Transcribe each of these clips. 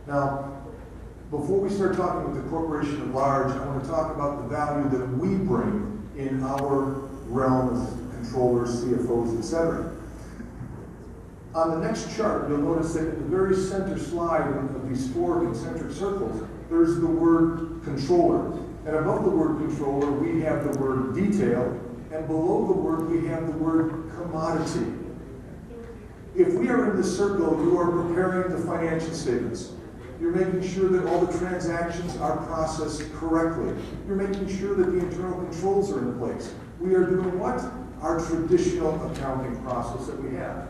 Now, before we start talking with the corporation at large, I want to talk about the value that we bring in our realm as controllers, CFOs, etc. On the next chart, you'll notice that in the very center slide of these four concentric circles, there's the word controller. And above the word controller, we have the word detail, and below the word, we have the word commodity. If we are in the circle, you are preparing the financial statements. You're making sure that all the transactions are processed correctly. You're making sure that the internal controls are in place. We are doing what? Our traditional accounting process that we have.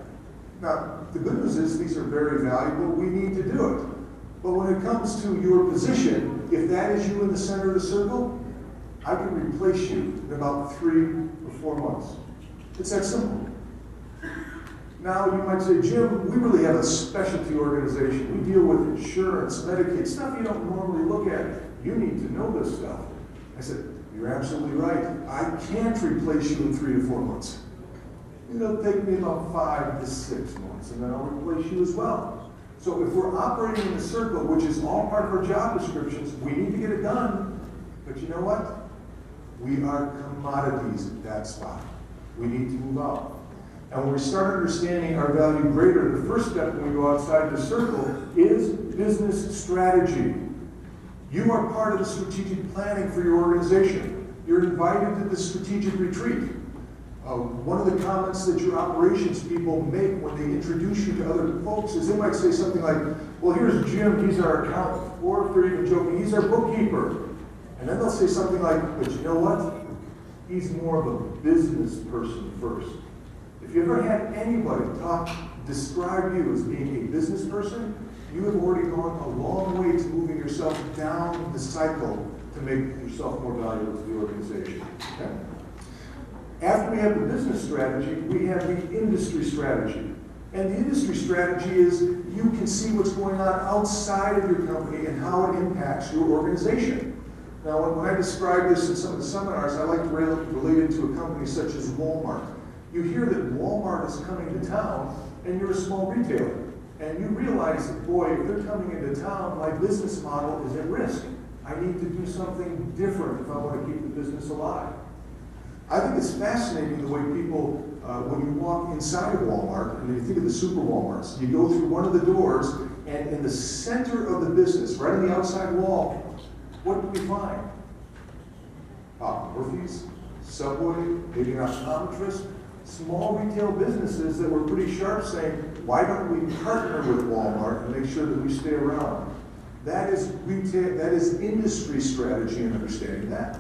Now, the good news is these are very valuable. We need to do it. But when it comes to your position, if that is you in the center of the circle, I can replace you in about 3 or 4 months. It's that simple. Now, you might say, Jim, we really have a specialty organization. We deal with insurance, Medicaid, stuff you don't normally look at. You need to know this stuff. I said, you're absolutely right. I can't replace you in 3 to 4 months. It'll take me about 5 to 6 months, and then I'll replace you as well. So if we're operating in the circle, which is all part of our job descriptions, we need to get it done. But you know what? We are commodities at that spot. We need to move out. And when we start understanding our value greater, the first step when we go outside the circle is business strategy. You are part of the strategic planning for your organization. You're invited to the strategic retreat. One of the comments that your operations people make when they introduce you to other folks is they might say something like, well, here's Jim, he's our accountant. Or if they're even joking, he's our bookkeeper. And then they'll say something like, but you know what? He's more of a business person first. If you ever had anybody describe you as being a business person, you have already gone a long way to moving yourself down the cycle to make yourself more valuable to the organization. Okay? After we have the business strategy, we have the industry strategy. And the industry strategy is you can see what's going on outside of your company and how it impacts your organization. Now, when I describe this in some of the seminars, I like to relate it to a company such as Walmart. You hear that Walmart is coming to town, and you're a small retailer. And you realize that, boy, if they're coming into town, my business model is at risk. I need to do something different if I want to keep the business alive. I think it's fascinating the way people, when you walk inside of Walmart, and you think of the super Walmarts, you go through one of the doors, and in the center of the business, right on the outside wall, what do we find? Murphy's, Subway, maybe an optometrist, small retail businesses that were pretty sharp saying, why don't we partner with Walmart and make sure that we stay around? That is retail, that is industry strategy and understanding that.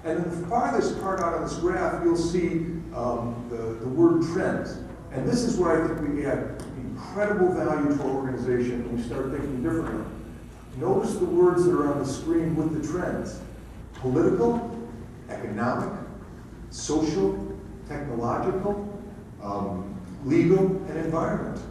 And in the farthest part out on this graph, you'll see the word trend. And this is where I think we add incredible value to our organization when we start thinking differently. Notice the words that are on the screen with the trends. Political, economic, social, technological, legal, and environment.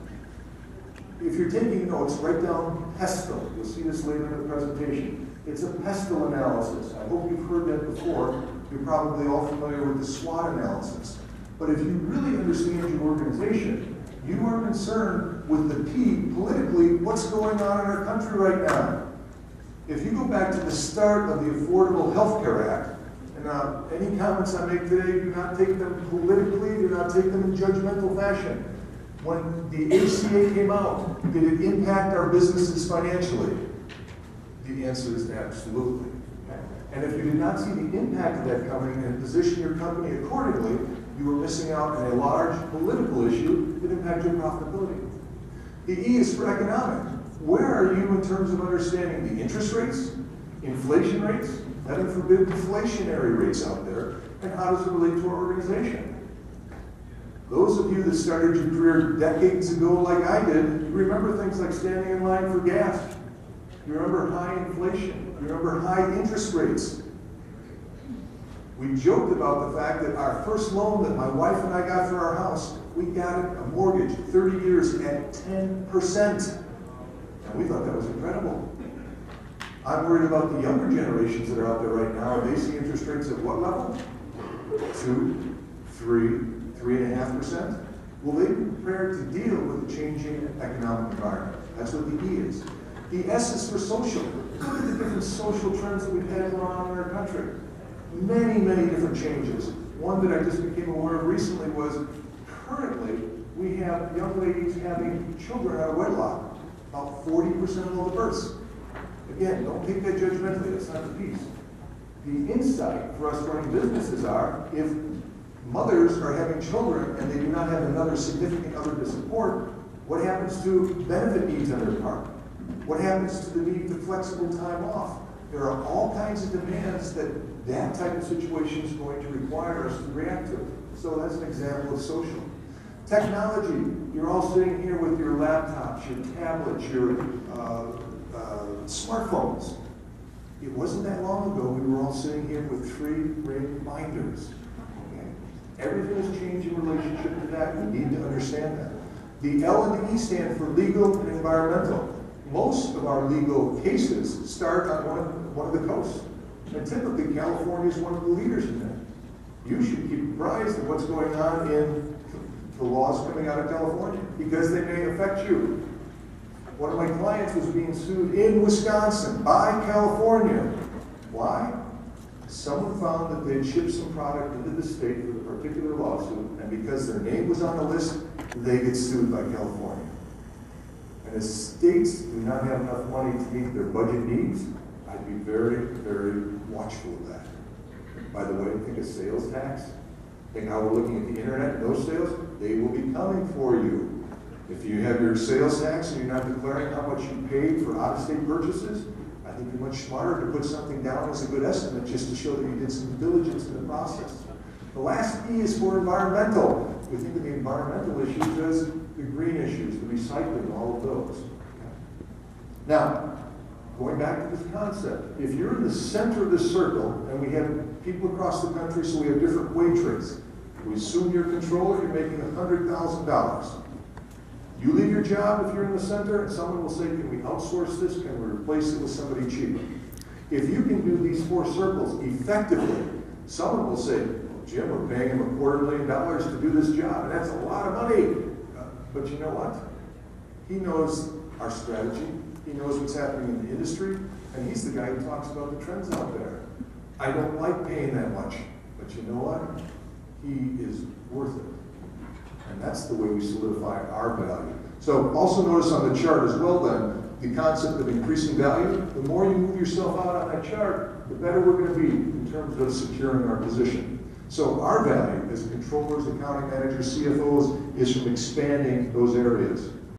If you're taking notes, write down PESTEL. You'll see this later in the presentation. It's a PESTEL analysis. I hope you've heard that before. You're probably all familiar with the SWOT analysis. But if you really understand your organization, you are concerned with the P, politically, what's going on in our country right now. If you go back to the start of the Affordable Health Care Act, and any comments I make today, do not take them politically, do not take them in judgmental fashion. When the ACA came out, did it impact our businesses financially? The answer is absolutely. And if you did not see the impact of that coming and position your company accordingly, you were missing out on a large political issue that impacted your profitability. The E is for economic. Where are you in terms of understanding the interest rates, inflation rates, heaven forbid inflationary rates out there, and how does it relate to our organization? Those of you that started your career decades ago like I did, you remember things like standing in line for gas. You remember high inflation. You remember high interest rates. We joked about the fact that our first loan that my wife and I got for our house, we got it, a mortgage, 30 years at 10%. And we thought that was incredible. I'm worried about the younger generations that are out there right now. Are they seeing interest rates at what level? 2, 3, 3.5%? Will they be prepared to deal with a changing economic environment? That's what the E is. The S is for social. Look at the different social trends that we've had going on in our country. Many, many different changes. One that I just became aware of recently was currently we have young ladies having children out of wedlock. About 40% of all the births. Again, don't take that judgmentally, that's not the piece. The insight for us running businesses are, if mothers are having children and they do not have another significant other to support, what happens to benefit needs on their part? What happens to the need for flexible time off? There are all kinds of demands that type of situation is going to require us to react to. So that's an example of social. Technology, you're all sitting here with your laptops, your tablets, your smartphones. It wasn't that long ago we were all sitting here with 3-ring binders. Okay? Everything has changed in relationship to that. We need to understand that. The L and the E stand for legal and environmental. Most of our legal cases start on one of the coasts. And typically California is one of the leaders in that. You should keep apprised of what's going on in the laws coming out of California, because they may affect you. One of my clients was being sued in Wisconsin by California. Why? Someone found that they'd shipped some product into the state with a particular lawsuit, and because their name was on the list, they get sued by California. And if states do not have enough money to meet their budget needs, I'd be very, very watchful of that. By the way, think of sales tax. Think how we're looking at the internet and those sales, they will be coming for you. If you have your sales tax and you're not declaring how much you paid for out-of-state purchases, I think you're much smarter to put something down as a good estimate just to show that you did some diligence in the process. The last E is for environmental. We think of the environmental issues as the green issues, the recycling, all of those. Now, going back to this concept, if you're in the center of this circle, and we have people across the country, so we have different wage rates. We assume you're a controller, you're making $100,000. You leave your job if you're in the center, and someone will say, can we outsource this? Can we replace it with somebody cheaper? If you can do these 4 circles effectively, someone will say, well, Jim, we're paying him $250,000 to do this job, and that's a lot of money. But you know what? He knows our strategy. He knows what's happening in the industry, and he's the guy who talks about the trends out there. I don't like paying that much, but you know what? He is worth it. And that's the way we solidify our value. So also notice on the chart as well then, the concept of increasing value. The more you move yourself out on that chart, the better we're going to be in terms of securing our position. So our value as controllers, accounting managers, CFOs is from expanding those areas.